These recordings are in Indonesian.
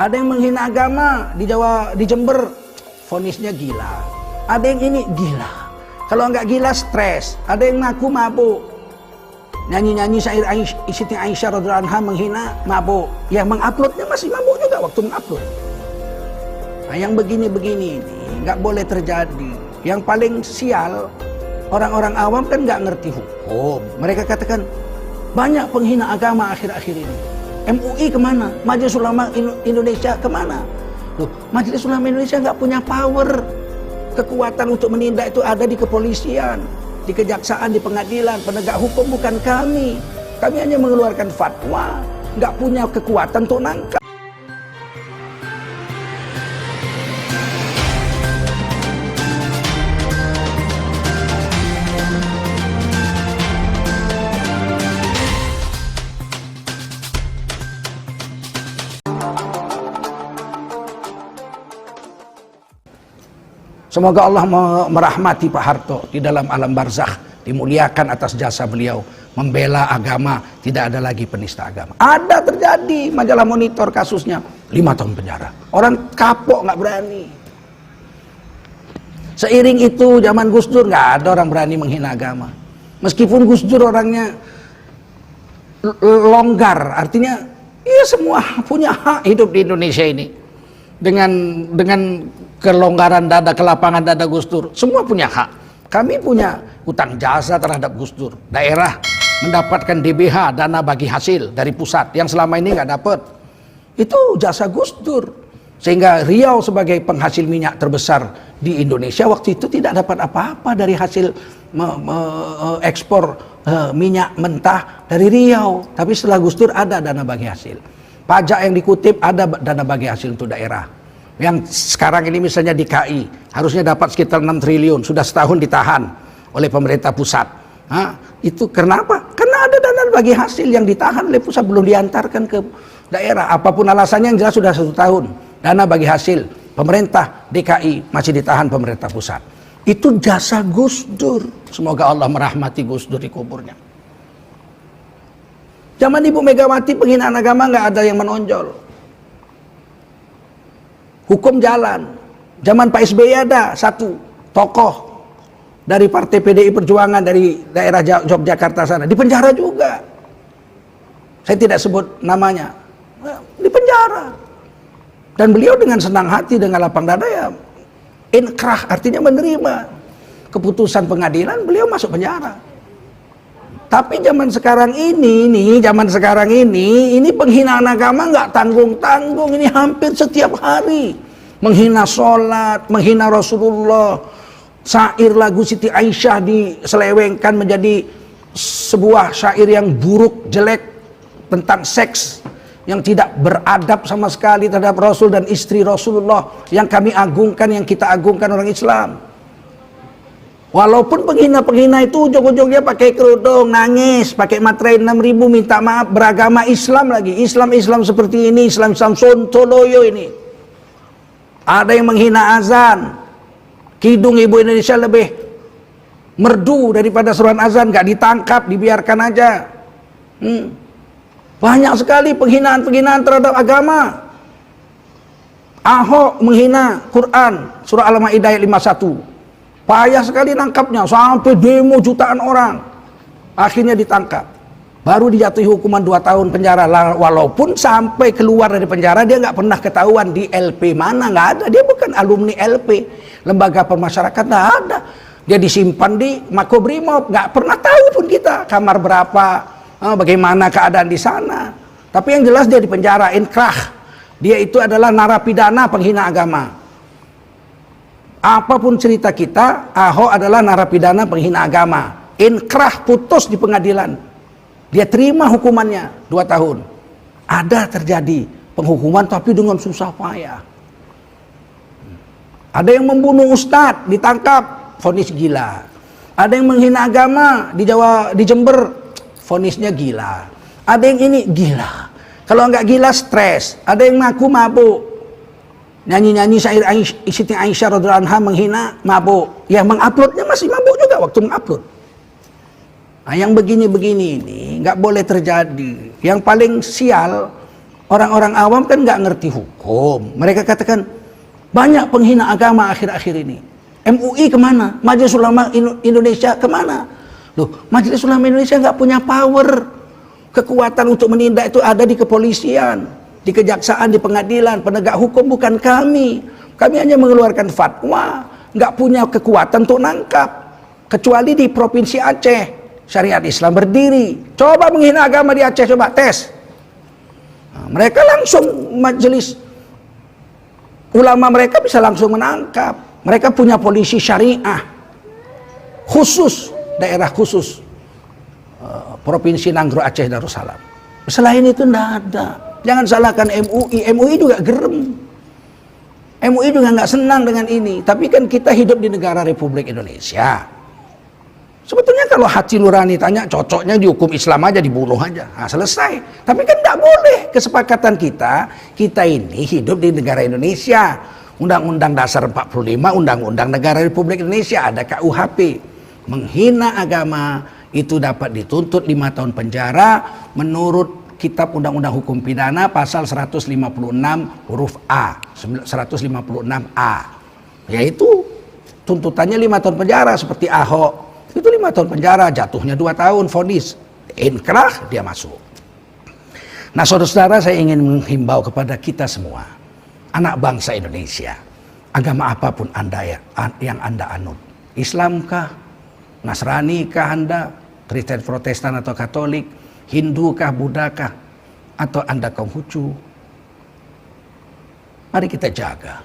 Ada yang menghina agama di Jawa, di Jember, vonisnya gila. Ada yang ini gila. Kalau nggak gila stres. Ada yang ngaku mabuk. Nyanyi-nyanyi syair Siti Aisyah radhiyallahu anha menghina mabuk. Yang menguploadnya masih mabuk juga waktu mengupload. Nah, yang begini-begini ini nggak boleh terjadi. Yang paling sial, orang-orang awam kan nggak ngerti hukum. Mereka katakan banyak penghina agama akhir-akhir ini. MUI kemana? Majelis Ulama Indonesia kemana? Loh, Majelis Ulama Indonesia nggak punya power. Kekuatan untuk menindak itu ada di kepolisian, di kejaksaan, di pengadilan. Penegak hukum bukan kami. Kami hanya mengeluarkan fatwa. Nggak punya kekuatan untuk nangkap. Semoga Allah merahmati Pak Harto di dalam alam barzakh, dimuliakan atas jasa beliau membela agama, tidak ada lagi penista agama. Ada terjadi, majalah Monitor kasusnya 5 tahun penjara. Orang kapok nggak berani. Seiring itu zaman Gus Dur nggak ada orang berani menghina agama. Meskipun Gus Dur orangnya longgar, artinya ya semua punya hak hidup di Indonesia ini. Dengan kelonggaran dada, kelapangan dada Gus Dur, semua punya hak. Kami punya utang jasa terhadap Gus Dur. Daerah mendapatkan DBH, dana bagi hasil dari pusat, yang selama ini nggak dapat. Itu jasa Gus Dur. Sehingga Riau sebagai penghasil minyak terbesar di Indonesia waktu itu tidak dapat apa-apa dari hasil ekspor minyak mentah dari Riau. Tapi setelah Gus Dur ada dana bagi hasil. Pajak yang dikutip ada dana bagi hasil untuk daerah. Yang sekarang ini misalnya di KI harusnya dapat sekitar 6 triliun, sudah setahun ditahan oleh pemerintah pusat. Itu kenapa? Karena ada dana bagi hasil yang ditahan oleh pusat, belum diantarkan ke daerah. Apapun alasannya, yang jelas sudah 1 tahun dana bagi hasil pemerintah DKI masih ditahan pemerintah pusat. Itu jasa Gus Dur. Semoga Allah merahmati Gus Dur di kuburnya. Zaman Ibu Megawati penghinaan agama nggak ada yang menonjol. Hukum jalan. Zaman Pak SBY ada satu tokoh dari partai PDI Perjuangan dari daerah Yogyakarta sana di penjara juga. Saya tidak sebut namanya. Di penjara. Dan beliau dengan senang hati, dengan lapang dada ya inkrah, artinya menerima keputusan pengadilan, beliau masuk penjara. Tapi zaman sekarang ini penghinaan agama nggak tanggung-tanggung, ini hampir setiap hari. Menghina sholat, menghina Rasulullah, syair lagu Siti Aisyah diselewengkan menjadi sebuah syair yang buruk, jelek, tentang seks, yang tidak beradab sama sekali terhadap Rasul dan istri Rasulullah, yang kami agungkan, yang kita agungkan orang Islam. Walaupun penghina-penghina itu ujung-ujungnya pakai kerudung, nangis, pakai materai 6.000, minta maaf, beragama Islam lagi. Islam seperti ini, Islam Sontoloyo ini. Ada yang menghina azan. Kidung Ibu Indonesia lebih merdu daripada seruan azan, gak ditangkap, dibiarkan aja. Banyak sekali penghinaan-penghinaan terhadap agama. Ahok menghina Quran, surah Al-Maidah ayat 51. Payah sekali nangkapnya, sampai demo jutaan orang. Akhirnya ditangkap. Baru dijatuhi hukuman 2 tahun penjara. Walaupun sampai keluar dari penjara dia nggak pernah ketahuan di LP mana, nggak ada. Dia bukan alumni LP, lembaga permasyarakatan, nggak ada. Dia disimpan di Makobrimob, nggak pernah tahu pun kita kamar berapa, bagaimana keadaan di sana. Tapi yang jelas dia di penjara, inkrah. Dia itu adalah narapidana penghina agama. Apapun cerita kita, Ahok adalah narapidana penghina agama. Inkrah, putus di pengadilan. Dia terima hukumannya 2 tahun. Ada terjadi penghukuman tapi dengan susah payah. Ada yang membunuh ustadz, ditangkap, vonis gila. Ada yang menghina agama di Jawa, di Jember, vonisnya gila. Ada yang ini gila. Kalau nggak gila stres. Ada yang ngaku mabuk. Nyanyi-nyanyi syair Siti Aisyah radhiyallahu anha menghina mabuk. Yang menguploadnya masih mabuk juga waktu mengupload. Nah, yang begini-begini ini nggak boleh terjadi. Yang paling sial, Orang-orang awam kan nggak ngerti hukum. Mereka katakan banyak penghina agama akhir-akhir ini. MUI kemana? Majelis Ulama Indonesia kemana? Loh, Majelis Ulama Indonesia nggak punya power. Kekuatan untuk menindak itu ada di kepolisian, di kejaksaan, di pengadilan, penegak hukum, bukan kami. Kami hanya mengeluarkan fatwa, nggak punya kekuatan untuk nangkap. Kecuali di Provinsi Aceh, syariat Islam berdiri. Coba menghina agama di Aceh, coba tes. Nah, mereka langsung majelis ulama mereka bisa langsung menangkap. Mereka punya polisi syariah khusus, daerah khusus, Provinsi Nanggro Aceh Darussalam. Selain itu tidak ada. Jangan salahkan MUI. MUI juga gerem. MUI juga nggak senang dengan ini. Tapi kan kita hidup di negara Republik Indonesia. Sebetulnya kalau hati nurani tanya, cocoknya dihukum Islam aja, dibunuh aja. Nah, selesai. Tapi kan tidak boleh. Kesepakatan kita ini hidup di negara Indonesia. Undang-Undang Dasar 45, Undang-Undang Negara Republik Indonesia, ada KUHP. Menghina agama itu dapat dituntut 5 tahun penjara menurut Kitab Undang-Undang Hukum Pidana pasal 156 huruf A, 156A. Yaitu tuntutannya 5 tahun penjara seperti Ahok. Itu 5 tahun penjara, jatuhnya 2 tahun, vonis. Inkrah, dia masuk. Nah, saudara-saudara, saya ingin menghimbau kepada kita semua, anak bangsa Indonesia, agama apapun yang Anda anut, Islamkah, Nasranikah Anda, Kristen Protestan atau Katolik, Hindukah, Buddhakah, atau Anda Konghucu, mari kita jaga.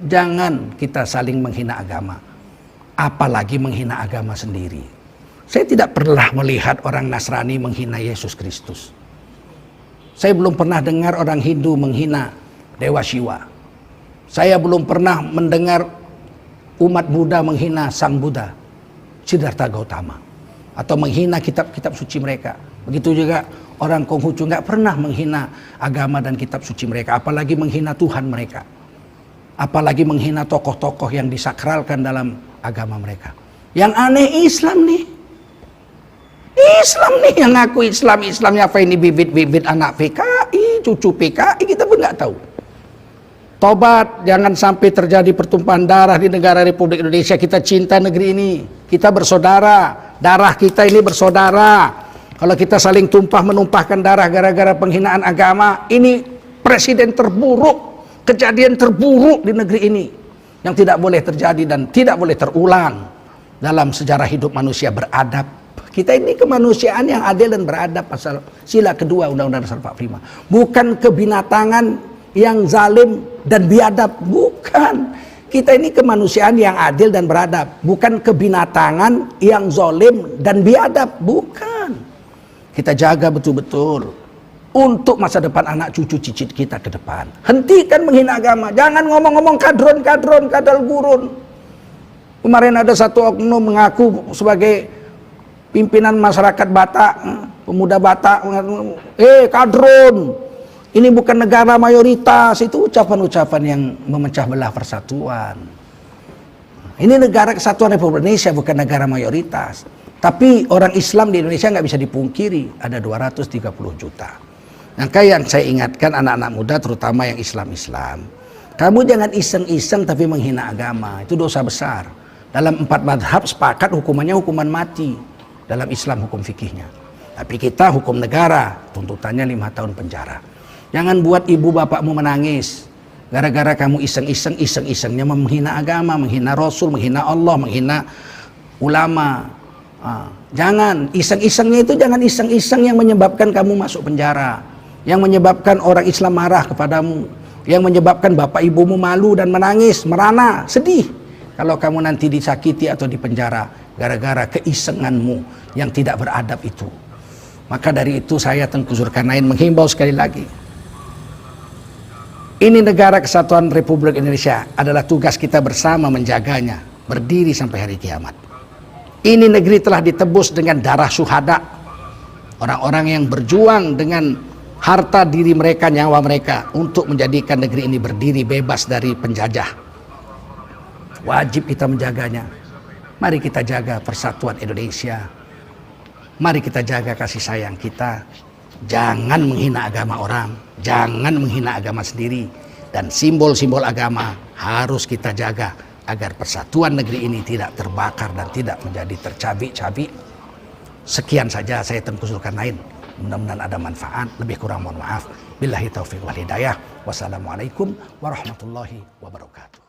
Jangan kita saling menghina agama, apalagi menghina agama sendiri. Saya tidak pernah melihat orang Nasrani menghina Yesus Kristus. Saya belum pernah dengar orang Hindu menghina Dewa Siwa. Saya belum pernah mendengar umat Buddha menghina Sang Buddha, Siddhartha Gautama, atau menghina kitab-kitab suci mereka. Begitu juga orang Konghucu nggak pernah menghina agama dan kitab suci mereka, apalagi menghina Tuhan mereka, apalagi menghina tokoh-tokoh yang disakralkan dalam agama mereka. Yang aneh Islam nih. Islam nih yang ngaku Islamnya apa ini, bibit-bibit anak PKI, cucu PKI, kita pun nggak tahu. Tobat, jangan sampai terjadi pertumpahan darah di negara Republik Indonesia. Kita cinta negeri ini, kita bersaudara, darah kita ini bersaudara. Kalau kita saling menumpahkan darah gara-gara penghinaan agama, ini presiden terburuk, kejadian terburuk di negeri ini yang tidak boleh terjadi dan tidak boleh terulang dalam sejarah hidup manusia beradab. Kita ini kemanusiaan yang adil dan beradab, pasal sila kedua Undang-Undang Dasar 45. Bukan kebinatangan yang zalim dan biadab, bukan. Kita ini kemanusiaan yang adil dan beradab, bukan kebinatangan yang zalim dan biadab, bukan. Kita jaga betul-betul untuk masa depan anak cucu cicit kita ke depan. Hentikan menghina agama, jangan ngomong-ngomong kadron, kadal gurun. Kemarin ada satu oknum mengaku sebagai pimpinan masyarakat Batak, pemuda Batak, kadron. Ini bukan negara mayoritas, itu ucapan-ucapan yang memecah belah persatuan. Ini negara kesatuan Republik Indonesia, bukan negara mayoritas. Tapi orang Islam di Indonesia nggak bisa dipungkiri, ada 230 juta. Maka yang saya ingatkan anak-anak muda, terutama yang Islam-Islam, kamu jangan iseng-iseng tapi menghina agama, itu dosa besar. Dalam 4 madhab sepakat hukumannya hukuman mati, dalam Islam hukum fikihnya. Tapi kita hukum negara, tuntutannya 5 tahun penjara. Jangan buat ibu bapakmu menangis gara-gara kamu iseng-isengnya menghina agama, menghina Rasul, menghina Allah, menghina ulama. Jangan iseng-isengnya itu, jangan iseng-iseng yang menyebabkan kamu masuk penjara, yang menyebabkan orang Islam marah kepadamu, yang menyebabkan bapak ibumu malu dan menangis, merana, sedih kalau kamu nanti disakiti atau dipenjara gara-gara keisenganmu yang tidak beradab itu. Maka dari itu saya Tengku Zulkarnain menghimbau sekali lagi, ini negara kesatuan Republik Indonesia, adalah tugas kita bersama menjaganya, berdiri sampai hari kiamat. Ini negeri telah ditebus dengan darah syuhada, orang-orang yang berjuang dengan harta diri mereka, nyawa mereka, untuk menjadikan negeri ini berdiri bebas dari penjajah. Wajib kita menjaganya. Mari kita jaga persatuan Indonesia. Mari kita jaga kasih sayang kita. Jangan menghina agama orang, jangan menghina agama sendiri. Dan simbol-simbol agama harus kita jaga agar persatuan negeri ini tidak terbakar dan tidak menjadi tercabik-cabik. Sekian saja saya Tengku Zulkarnain. Mudah-mudahan ada manfaat. Lebih kurang mohon maaf. Billahi taufiq wal hidayah. Wassalamualaikum warahmatullahi wabarakatuh.